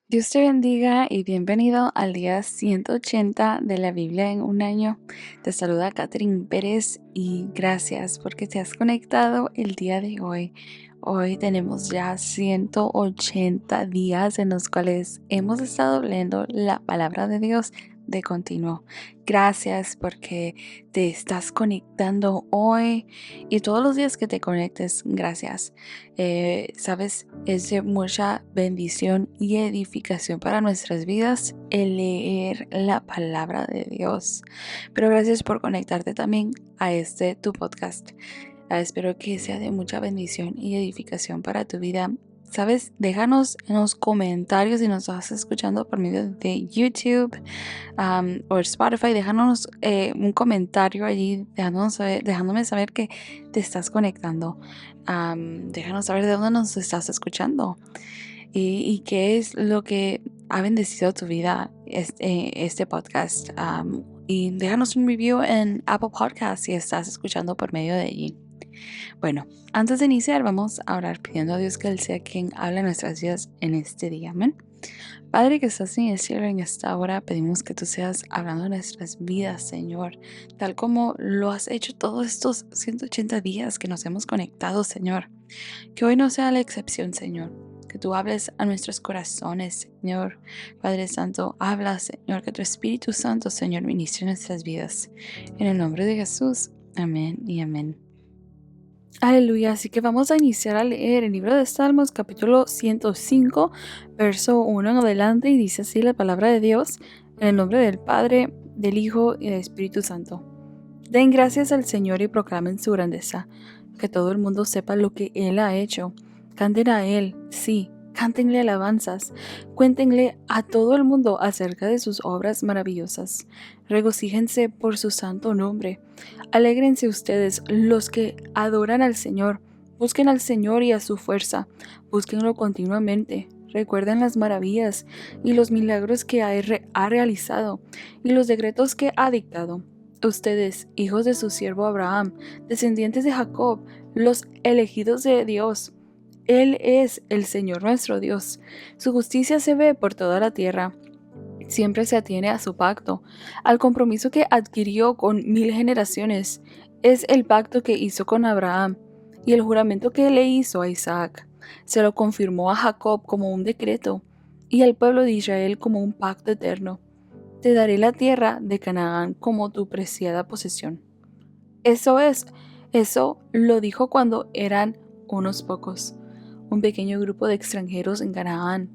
Dios te bendiga y bienvenido al día 180 de la Biblia en un año. Te saluda Catherine Pérez y gracias porque te has conectado el día de hoy. Hoy tenemos ya 180 días en los cuales hemos estado leyendo la palabra de Dios de continuo. Gracias porque te estás conectando hoy y todos los días que te conectes. Gracias. Sabes, es de mucha bendición y edificación para nuestras vidas el leer la palabra de Dios. Pero gracias por conectarte también a este tu podcast. Espero que sea de mucha bendición y edificación para tu vida. Sabes, déjanos en los comentarios si nos estás escuchando por medio de YouTube o Spotify. Déjanos un comentario allí, dejándome saber que te estás conectando. Déjanos saber de dónde nos estás escuchando y qué es lo que ha bendecido tu vida este podcast. Y déjanos un review en Apple Podcasts si estás escuchando por medio de allí. Bueno, antes de iniciar, vamos a orar pidiendo a Dios que Él sea quien hable en nuestras vidas en este día. Amén. Padre que estás en el cielo, en esta hora pedimos que tú seas hablando de nuestras vidas, Señor, tal como lo has hecho todos estos 180 días que nos hemos conectado, Señor. Que hoy no sea la excepción, Señor. Que tú hables a nuestros corazones, Señor. Padre Santo, habla, Señor, que tu Espíritu Santo, Señor, ministre nuestras vidas. En el nombre de Jesús, amén y amén. Aleluya, así que vamos a iniciar a leer el libro de Salmos, capítulo 105, verso 1 en adelante, y dice así la palabra de Dios, en el nombre del Padre, del Hijo y del Espíritu Santo. Den gracias al Señor y proclamen su grandeza, que todo el mundo sepa lo que Él ha hecho. Canten a Él, sí, cántenle alabanzas, cuéntenle a todo el mundo acerca de sus obras maravillosas. Regocíjense por su santo nombre. Alégrense ustedes los que adoran al Señor. Busquen al Señor y a su fuerza. Búsquenlo continuamente. Recuerden las maravillas y los milagros que ha realizado y los decretos que ha dictado. Ustedes, hijos de su siervo Abraham, descendientes de Jacob, los elegidos de Dios. Él es el Señor nuestro Dios. Su justicia se ve por toda la tierra. Siempre se atiene a su pacto, al compromiso que adquirió con 1000 generaciones. Es el pacto que hizo con Abraham y el juramento que le hizo a Isaac. Se lo confirmó a Jacob como un decreto y al pueblo de Israel como un pacto eterno. Te daré la tierra de Canaán como tu preciada posesión. Eso lo dijo cuando eran unos pocos, un pequeño grupo de extranjeros en Canaán.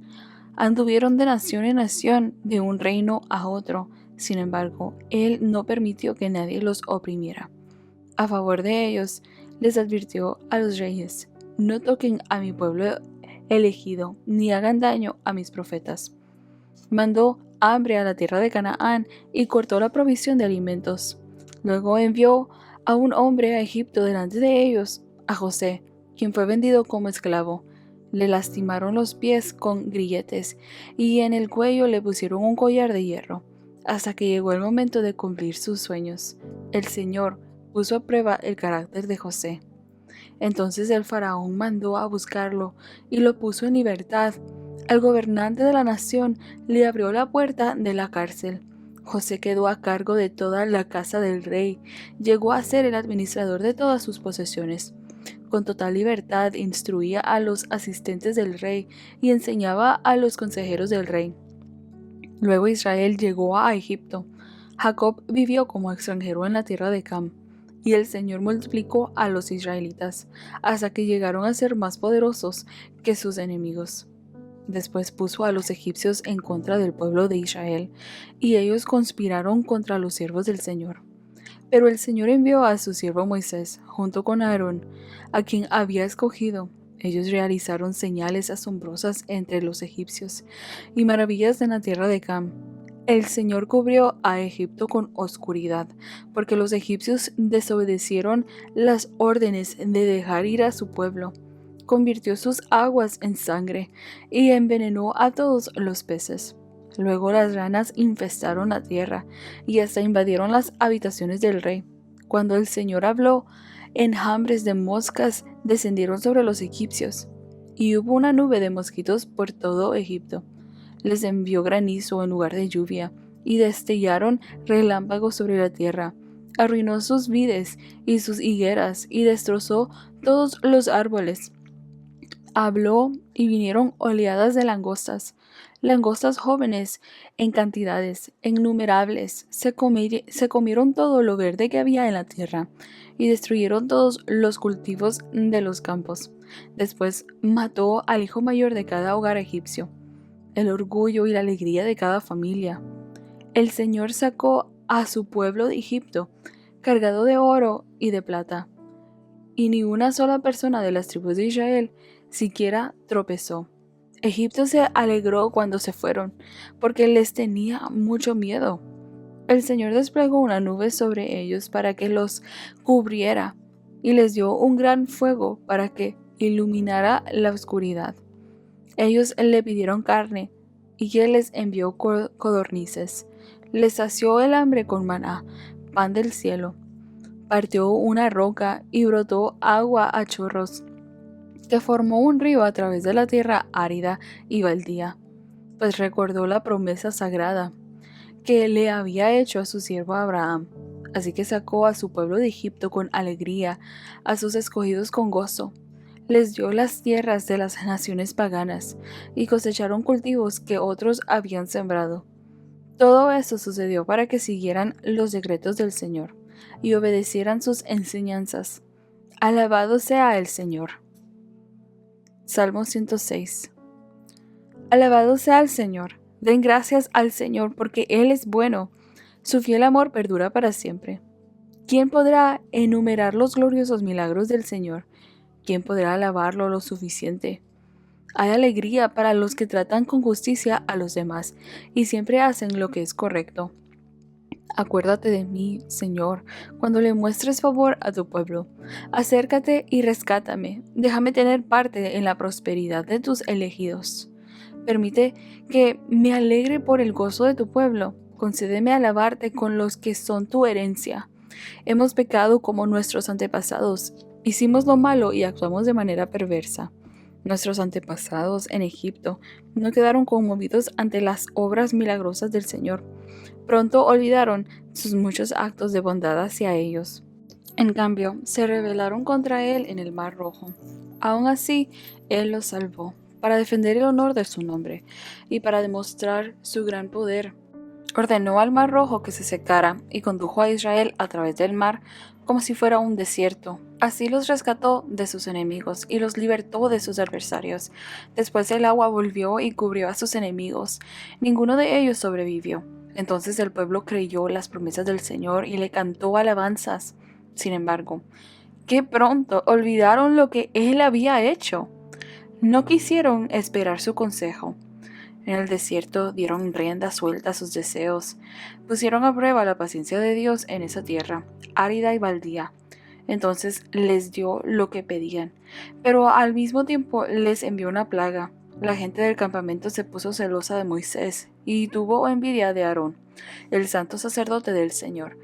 Anduvieron de nación en nación, de un reino a otro. Sin embargo, él no permitió que nadie los oprimiera. A favor de ellos, les advirtió a los reyes: no toquen a mi pueblo elegido, ni hagan daño a mis profetas. Mandó hambre a la tierra de Canaán y cortó la provisión de alimentos. Luego envió a un hombre a Egipto delante de ellos, a José, quien fue vendido como esclavo. Le lastimaron los pies con grilletes y en el cuello le pusieron un collar de hierro, hasta que llegó el momento de cumplir sus sueños. El Señor puso a prueba el carácter de José. Entonces el faraón mandó a buscarlo y lo puso en libertad. El gobernante de la nación le abrió la puerta de la cárcel. José quedó a cargo de toda la casa del rey. Llegó a ser el administrador de todas sus posesiones. Con total libertad instruía a los asistentes del rey y enseñaba a los consejeros del rey. Luego Israel llegó a Egipto. Jacob vivió como extranjero en la tierra de Cam, y el Señor multiplicó a los israelitas hasta que llegaron a ser más poderosos que sus enemigos. Después puso a los egipcios en contra del pueblo de Israel, y ellos conspiraron contra los siervos del Señor. Pero el Señor envió a su siervo Moisés, junto con Aarón, a quien había escogido. Ellos realizaron señales asombrosas entre los egipcios y maravillas en la tierra de Cam. El Señor cubrió a Egipto con oscuridad, porque los egipcios desobedecieron las órdenes de dejar ir a su pueblo. Convirtió sus aguas en sangre y envenenó a todos los peces. Luego las ranas infestaron la tierra y hasta invadieron las habitaciones del rey. Cuando el Señor habló, enjambres de moscas descendieron sobre los egipcios, y hubo una nube de mosquitos por todo Egipto. Les envió granizo en lugar de lluvia, y destellaron relámpagos sobre la tierra. Arruinó sus vides y sus higueras, y destrozó todos los árboles. Habló y vinieron oleadas de langostas, langostas jóvenes en cantidades innumerables. Se comieron todo lo verde que había en la tierra y destruyeron todos los cultivos de los campos. Después mató al hijo mayor de cada hogar egipcio, el orgullo y la alegría de cada familia. El Señor sacó a su pueblo de Egipto, cargado de oro y de plata, y ni una sola persona de las tribus de Israel siquiera tropezó. Egipto se alegró cuando se fueron, porque les tenía mucho miedo. El Señor desplegó una nube sobre ellos para que los cubriera, y les dio un gran fuego para que iluminara la oscuridad. Ellos le pidieron carne, y él les envió codornices. Les sació el hambre con maná, pan del cielo. Partió una roca y brotó agua a chorros, que formó un río a través de la tierra árida y baldía, pues recordó la promesa sagrada que le había hecho a su siervo Abraham. Así que sacó a su pueblo de Egipto con alegría, a sus escogidos con gozo. Les dio las tierras de las naciones paganas, y cosecharon cultivos que otros habían sembrado. Todo eso sucedió para que siguieran los decretos del Señor y obedecieran sus enseñanzas. Alabado sea el Señor. Salmo 106. Alabado sea el Señor. Den gracias al Señor porque Él es bueno. Su fiel amor perdura para siempre. ¿Quién podrá enumerar los gloriosos milagros del Señor? ¿Quién podrá alabarlo lo suficiente? Hay alegría para los que tratan con justicia a los demás y siempre hacen lo que es correcto. Acuérdate de mí, Señor, cuando le muestres favor a tu pueblo. Acércate y rescátame. Déjame tener parte en la prosperidad de tus elegidos. Permite que me alegre por el gozo de tu pueblo. Concédeme alabarte con los que son tu herencia. Hemos pecado como nuestros antepasados. Hicimos lo malo y actuamos de manera perversa. Nuestros antepasados en Egipto no quedaron conmovidos ante las obras milagrosas del Señor. Pronto olvidaron sus muchos actos de bondad hacia ellos. En cambio, se rebelaron contra Él en el Mar Rojo. Aún así, Él los salvó, para defender el honor de su nombre y para demostrar su gran poder. Ordenó al Mar Rojo que se secara y condujo a Israel a través del mar como si fuera un desierto. Así los rescató de sus enemigos y los libertó de sus adversarios. Después el agua volvió y cubrió a sus enemigos. Ninguno de ellos sobrevivió. Entonces el pueblo creyó las promesas del Señor y le cantó alabanzas. Sin embargo, qué pronto olvidaron lo que Él había hecho. No quisieron esperar su consejo. En el desierto dieron rienda suelta a sus deseos. Pusieron a prueba la paciencia de Dios en esa tierra, árida y baldía. Entonces les dio lo que pedían, pero al mismo tiempo les envió una plaga. La gente del campamento se puso celosa de Moisés y tuvo envidia de Aarón, el santo sacerdote del Señor.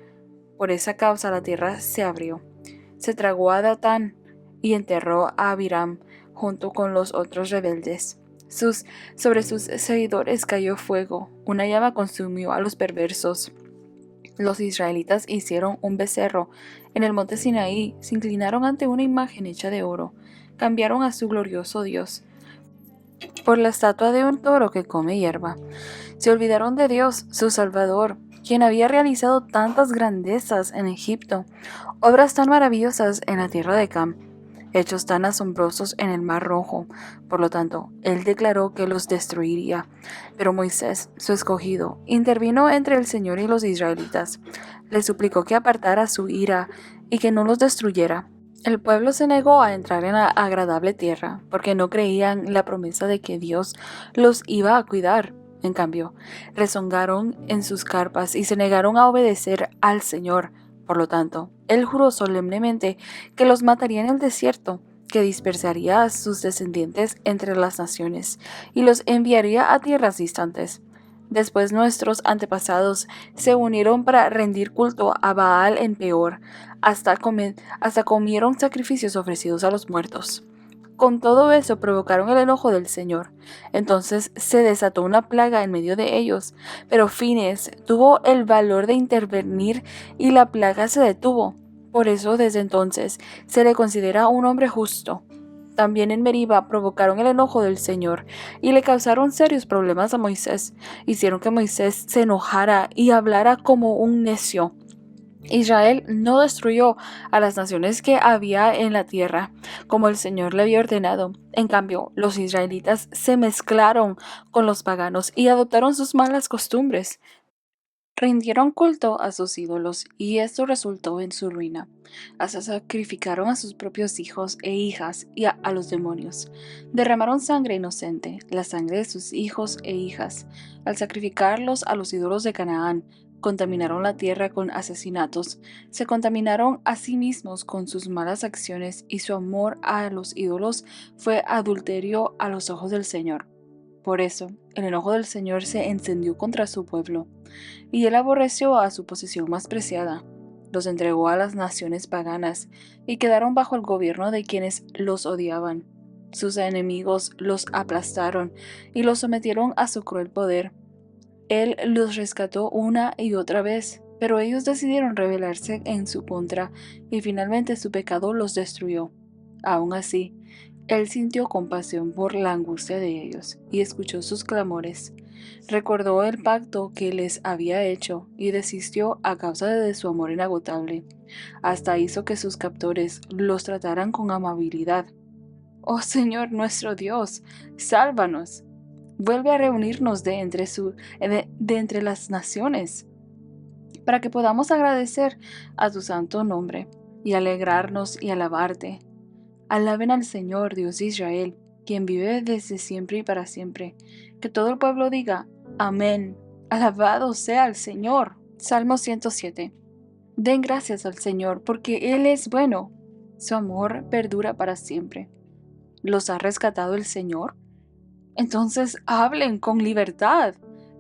Por esa causa la tierra se abrió. Se tragó a Datán y enterró a Abiram junto con los otros rebeldes. Sobre sus seguidores cayó fuego, una llama consumió a los perversos. Los israelitas hicieron un becerro en el monte Sinaí, se inclinaron ante una imagen hecha de oro, cambiaron a su glorioso Dios por la estatua de un toro que come hierba. Se olvidaron de Dios, su Salvador, quien había realizado tantas grandezas en Egipto, obras tan maravillosas en la tierra de Cam, hechos tan asombrosos en el Mar Rojo. Por lo tanto, él declaró que los destruiría. Pero Moisés, su escogido, intervino entre el Señor y los israelitas. Le suplicó que apartara su ira y que no los destruyera. El pueblo se negó a entrar en la agradable tierra porque no creían la promesa de que Dios los iba a cuidar. En cambio, rezongaron en sus carpas y se negaron a obedecer al Señor. Por lo tanto, él juró solemnemente que los mataría en el desierto, que dispersaría a sus descendientes entre las naciones y los enviaría a tierras distantes. Después nuestros antepasados se unieron para rendir culto a Baal en Peor, hasta comieron sacrificios ofrecidos a los muertos. Con todo eso provocaron el enojo del Señor. Entonces se desató una plaga en medio de ellos, pero Fines tuvo el valor de intervenir y la plaga se detuvo. Por eso desde entonces se le considera un hombre justo. También en Meriba provocaron el enojo del Señor y le causaron serios problemas a Moisés. Hicieron que Moisés se enojara y hablara como un necio. Israel no destruyó a las naciones que había en la tierra, como el Señor le había ordenado. En cambio, los israelitas se mezclaron con los paganos y adoptaron sus malas costumbres. Rindieron culto a sus ídolos, y esto resultó en su ruina. Hasta sacrificaron a sus propios hijos e hijas y a los demonios. Derramaron sangre inocente, la sangre de sus hijos e hijas. Al sacrificarlos a los ídolos de Canaán, contaminaron la tierra con asesinatos. Se contaminaron a sí mismos con sus malas acciones, y su amor a los ídolos fue adulterio a los ojos del Señor. Por eso, el enojo del Señor se encendió contra su pueblo, y él aborreció a su posesión más preciada. Los entregó a las naciones paganas, y quedaron bajo el gobierno de quienes los odiaban. Sus enemigos los aplastaron y los sometieron a su cruel poder. Él los rescató una y otra vez, pero ellos decidieron rebelarse en su contra, y finalmente su pecado los destruyó. Aún así, él sintió compasión por la angustia de ellos y escuchó sus clamores. Recordó el pacto que les había hecho y desistió a causa de su amor inagotable. Hasta hizo que sus captores los trataran con amabilidad. Oh Señor nuestro Dios, sálvanos. Vuelve a reunirnos de entre las naciones, para que podamos agradecer a tu santo nombre y alegrarnos y alabarte. Alaben al Señor, Dios de Israel, quien vive desde siempre y para siempre. Que todo el pueblo diga, amén. Alabado sea el Señor. Salmo 107. Den gracias al Señor, porque Él es bueno. Su amor perdura para siempre. ¿Los ha rescatado el Señor? Entonces hablen con libertad.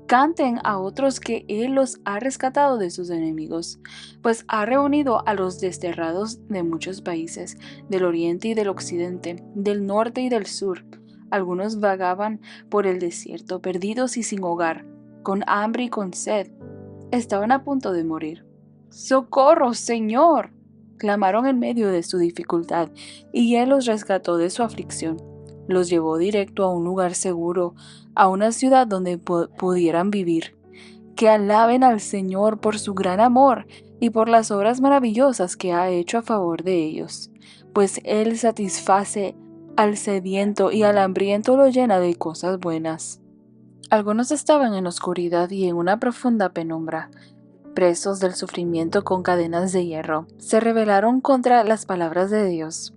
Canten a otros que Él los ha rescatado de sus enemigos, pues ha reunido a los desterrados de muchos países, del oriente y del occidente, del norte y del sur. Algunos vagaban por el desierto, perdidos y sin hogar, con hambre y con sed. Estaban a punto de morir. ¡Socorro, Señor! Clamaron en medio de su dificultad, y Él los rescató de su aflicción. Los llevó directo a un lugar seguro, a una ciudad donde pudieran vivir. Que alaben al Señor por su gran amor y por las obras maravillosas que ha hecho a favor de ellos, pues Él satisface al sediento y al hambriento lo llena de cosas buenas. Algunos estaban en oscuridad y en una profunda penumbra, presos del sufrimiento con cadenas de hierro. Se rebelaron contra las palabras de Dios.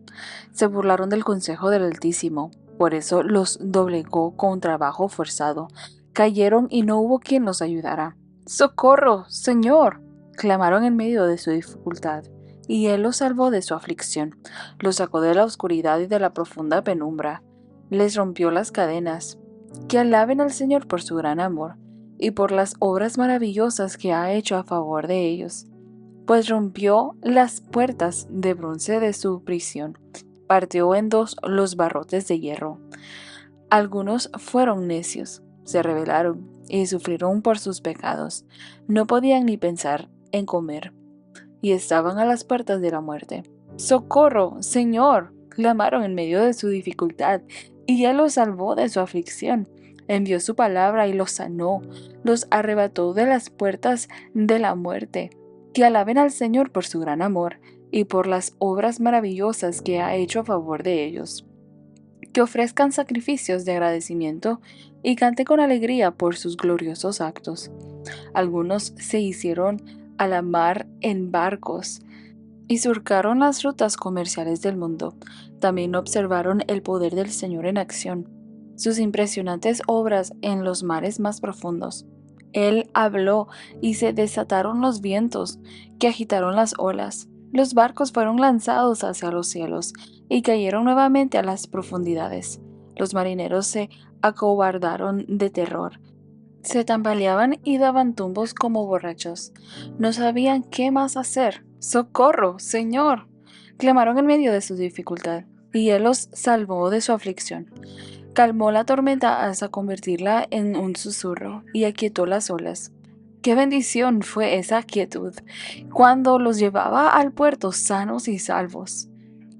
Se burlaron del consejo del Altísimo. Por eso los doblegó con trabajo forzado. Cayeron y no hubo quien los ayudara. ¡Socorro, Señor! Clamaron en medio de su dificultad, y Él los salvó de su aflicción. Los sacó de la oscuridad y de la profunda penumbra. Les rompió las cadenas. Que alaben al Señor por su gran amor y por las obras maravillosas que ha hecho a favor de ellos, pues rompió las puertas de bronce de su prisión, partió en dos los barrotes de hierro. Algunos fueron necios, se rebelaron y sufrieron por sus pecados. No podían ni pensar en comer, y estaban a las puertas de la muerte. ¡Socorro, Señor! Clamaron en medio de su dificultad, y Él los salvó de su aflicción. Envió su palabra y los sanó, los arrebató de las puertas de la muerte. Que alaben al Señor por su gran amor y por las obras maravillosas que ha hecho a favor de ellos. Que ofrezcan sacrificios de agradecimiento y canten con alegría por sus gloriosos actos. Algunos se hicieron a la mar en barcos y surcaron las rutas comerciales del mundo. También observaron el poder del Señor en acción, sus impresionantes obras en los mares más profundos. Él habló y se desataron los vientos que agitaron las olas. Los barcos fueron lanzados hacia los cielos y cayeron nuevamente a las profundidades. Los marineros se acobardaron de terror. Se tambaleaban y daban tumbos como borrachos. No sabían qué más hacer. ¡Socorro, Señor! Clamaron en medio de su dificultad, y Él los salvó de su aflicción. Calmó la tormenta hasta convertirla en un susurro y aquietó las olas. Qué bendición fue esa quietud cuando los llevaba al puerto sanos y salvos.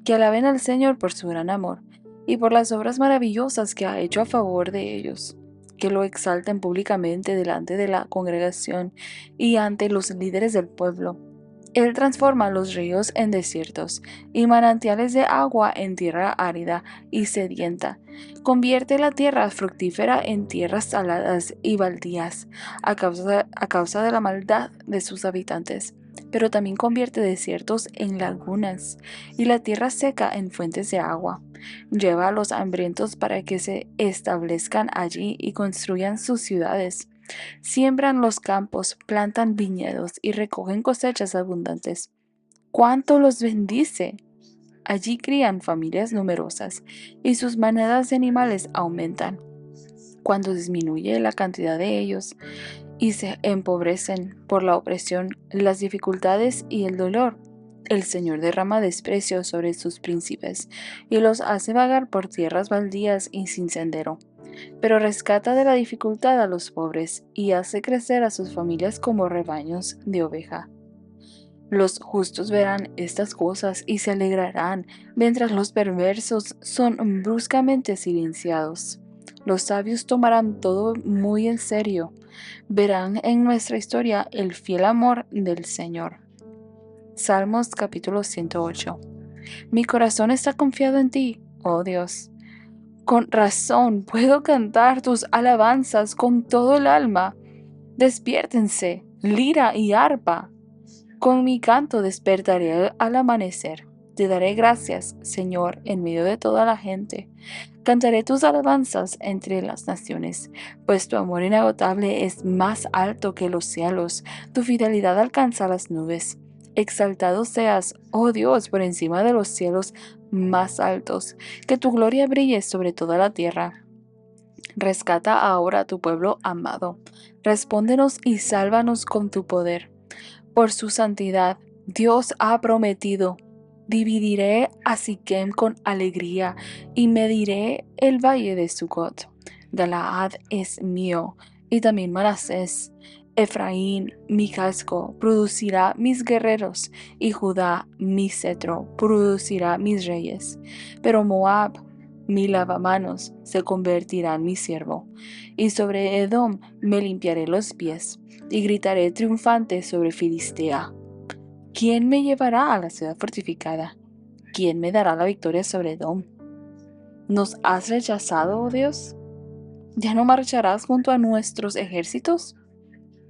Que alaben al Señor por su gran amor y por las obras maravillosas que ha hecho a favor de ellos. Que lo exalten públicamente delante de la congregación y ante los líderes del pueblo. Él transforma los ríos en desiertos y manantiales de agua en tierra árida y sedienta. Convierte la tierra fructífera en tierras saladas y baldías a causa de la maldad de sus habitantes. Pero también convierte desiertos en lagunas y la tierra seca en fuentes de agua. Lleva a los hambrientos para que se establezcan allí y construyan sus ciudades. Siembran los campos, plantan viñedos y recogen cosechas abundantes. ¡Cuánto los bendice! Allí crían familias numerosas y sus manadas de animales aumentan. Cuando disminuye la cantidad de ellos y se empobrecen por la opresión, las dificultades y el dolor, el Señor derrama desprecio sobre sus príncipes y los hace vagar por tierras baldías y sin sendero. Pero rescata de la dificultad a los pobres y hace crecer a sus familias como rebaños de oveja. Los justos verán estas cosas y se alegrarán, mientras los perversos son bruscamente silenciados. Los sabios tomarán todo muy en serio. Verán en nuestra historia el fiel amor del Señor. Salmos capítulo 108. Mi corazón está confiado en ti, oh Dios. Con razón puedo cantar tus alabanzas con todo el alma. Despiértense, lira y arpa. Con mi canto despertaré al amanecer. Te daré gracias, Señor, en medio de toda la gente. Cantaré tus alabanzas entre las naciones, pues tu amor inagotable es más alto que los cielos, tu fidelidad alcanza las nubes. Exaltado seas, oh Dios, por encima de los cielos más altos, que tu gloria brille sobre toda la tierra. Rescata ahora a tu pueblo amado. Respóndenos y sálvanos con tu poder. Por su santidad, Dios ha prometido: dividiré a Siquem con alegría y mediré el valle de Sucot. Galaad es mío, y también Manasés. Efraín, mi casco, producirá mis guerreros, y Judá, mi cetro, producirá mis reyes. Pero Moab, mi lavamanos, se convertirá en mi siervo, y sobre Edom me limpiaré los pies, y gritaré triunfante sobre Filistea. ¿Quién me llevará a la ciudad fortificada? ¿Quién me dará la victoria sobre Edom? ¿Nos has rechazado, oh Dios? ¿Ya no marcharás junto a nuestros ejércitos?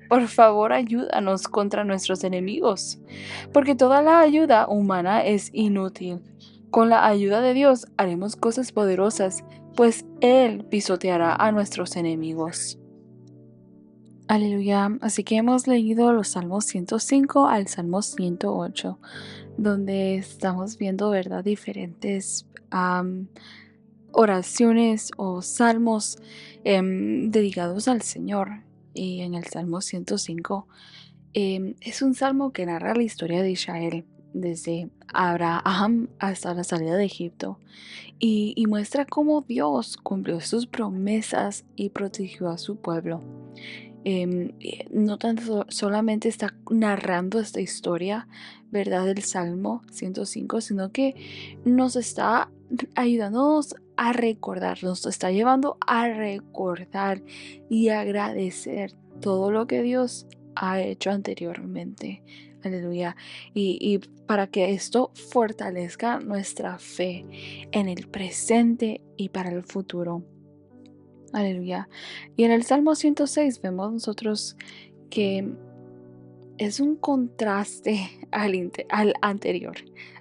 Por favor, ayúdanos contra nuestros enemigos, porque toda la ayuda humana es inútil. Con la ayuda de Dios haremos cosas poderosas, pues Él pisoteará a nuestros enemigos. Aleluya. Así que hemos leído los Salmos 105 al Salmo 108, donde estamos viendo, ¿verdad?, diferentes oraciones o salmos dedicados al Señor. Y en el Salmo 105 es un salmo que narra la historia de Israel desde Abraham hasta la salida de Egipto y muestra cómo Dios cumplió sus promesas y protegió a su pueblo. No tanto solamente está narrando esta historia, ¿verdad?, del Salmo 105, sino que nos está ayudándonos a recordar, nos está llevando a recordar y agradecer todo lo que Dios ha hecho anteriormente. Aleluya. Y para que esto fortalezca nuestra fe en el presente y para el futuro. Aleluya. Y en el Salmo 106 vemos nosotros que es un contraste al anterior,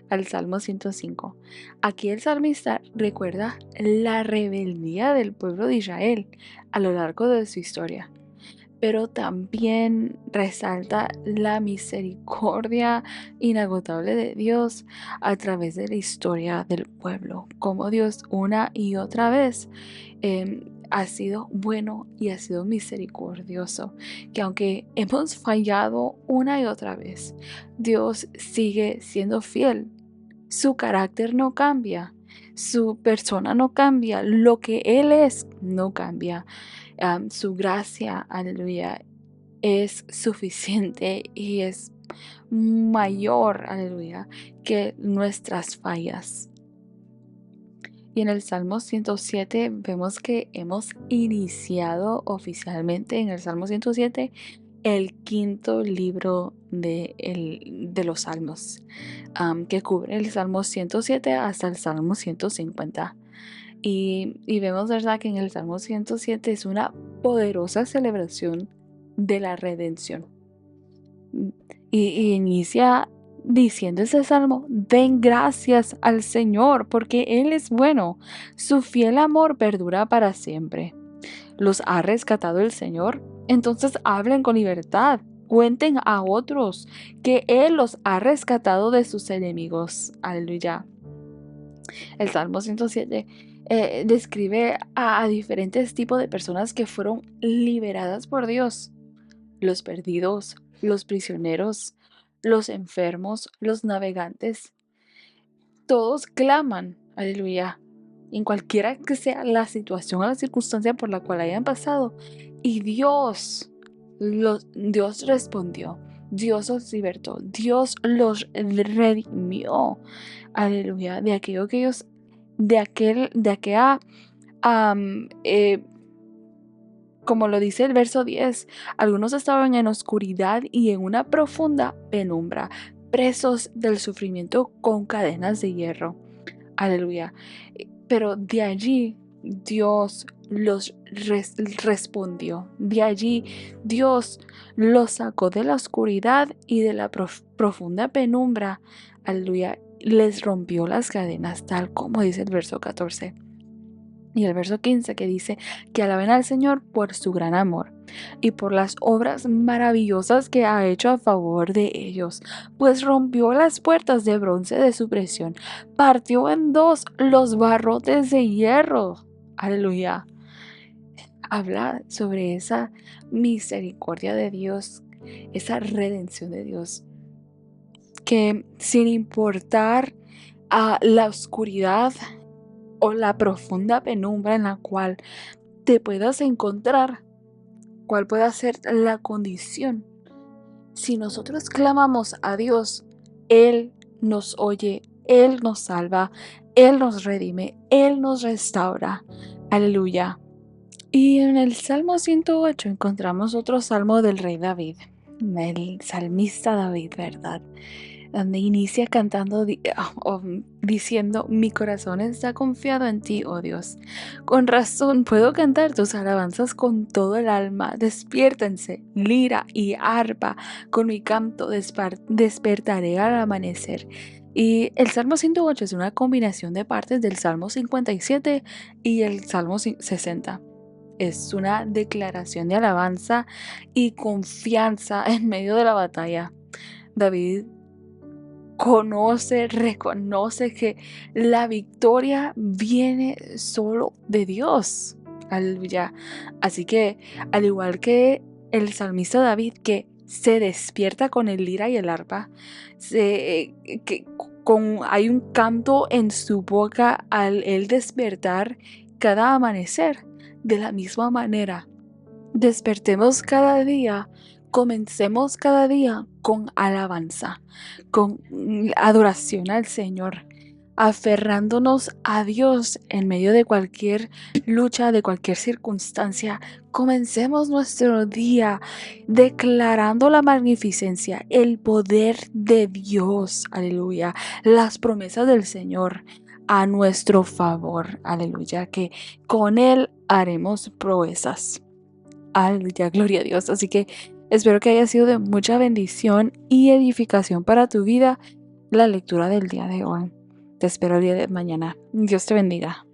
al Salmo 105. Aquí el salmista recuerda la rebeldía del pueblo de Israel a lo largo de su historia, pero también resalta la misericordia inagotable de Dios a través de la historia del pueblo, como Dios una y otra vez ha sido bueno y ha sido misericordioso, que aunque hemos fallado una y otra vez, Dios sigue siendo fiel Su carácter no cambia, su persona no cambia, lo que Él es no cambia. Su gracia, aleluya, es suficiente y es mayor, aleluya, que nuestras fallas. Y en el Salmo 107 vemos que hemos iniciado oficialmente en el Salmo 107 el quinto libro de los Salmos, que cubre el Salmo 107 hasta el Salmo 150. Y vemos, ¿verdad?, que en el Salmo 107 es una poderosa celebración de la redención. Y inicia diciendo ese salmo: den gracias al Señor porque Él es bueno, su fiel amor perdura para siempre. ¿Los ha rescatado el Señor? Entonces hablen con libertad, cuenten a otros que Él los ha rescatado de sus enemigos. Aleluya. El Salmo 107 describe a diferentes tipos de personas que fueron liberadas por Dios: los perdidos, los prisioneros, los enfermos, los navegantes. Todos claman, aleluya, en cualquiera que sea la situación o la circunstancia por la cual hayan pasado. Y Dios respondió, Dios los libertó, Dios los redimió, aleluya, de aquello que ellos, de aquella, como lo dice el verso 10, algunos estaban en oscuridad y en una profunda penumbra, presos del sufrimiento con cadenas de hierro. Aleluya. Pero de allí Dios los respondió. De allí Dios los sacó de la oscuridad y de la profunda penumbra. Aleluya. Les rompió las cadenas, tal como dice el verso 14. Y el verso 15, que dice que alaben al Señor por su gran amor y por las obras maravillosas que ha hecho a favor de ellos, pues rompió las puertas de bronce de su prisión, partió en dos los barrotes de hierro. Aleluya. Habla sobre esa misericordia de Dios, esa redención de Dios, que sin importar a la oscuridad o la profunda penumbra en la cual te puedas encontrar, cuál pueda ser la condición, si nosotros clamamos a Dios, Él nos oye, Él nos salva, Él nos redime, Él nos restaura. Aleluya. Y en el Salmo 108 encontramos otro salmo del rey David, el salmista David, ¿verdad?, donde inicia cantando, diciendo: mi corazón está confiado en ti, oh Dios. Con razón puedo cantar tus alabanzas con todo el alma. Despiértense, lira y arpa, con mi canto despertaré al amanecer. Y el Salmo 108 es una combinación de partes del Salmo 57 y el Salmo 60. Es una declaración de alabanza y confianza en medio de la batalla. David reconoce que la victoria viene solo de Dios. Aleluya. Así que, al igual que el salmista David, que se despierta con el lira y el arpa, hay un canto en su boca al él despertar cada amanecer. De la misma manera, despertemos cada día, comencemos cada día con alabanza, con adoración al Señor, aferrándonos a Dios en medio de cualquier lucha, de cualquier circunstancia. Comencemos nuestro día declarando la magnificencia, el poder de Dios, aleluya, las promesas del Señor a nuestro favor, aleluya, que con Él haremos proezas. Aleluya, gloria a Dios. Así que espero que haya sido de mucha bendición y edificación para tu vida la lectura del día de hoy. Te espero el día de mañana. Dios te bendiga.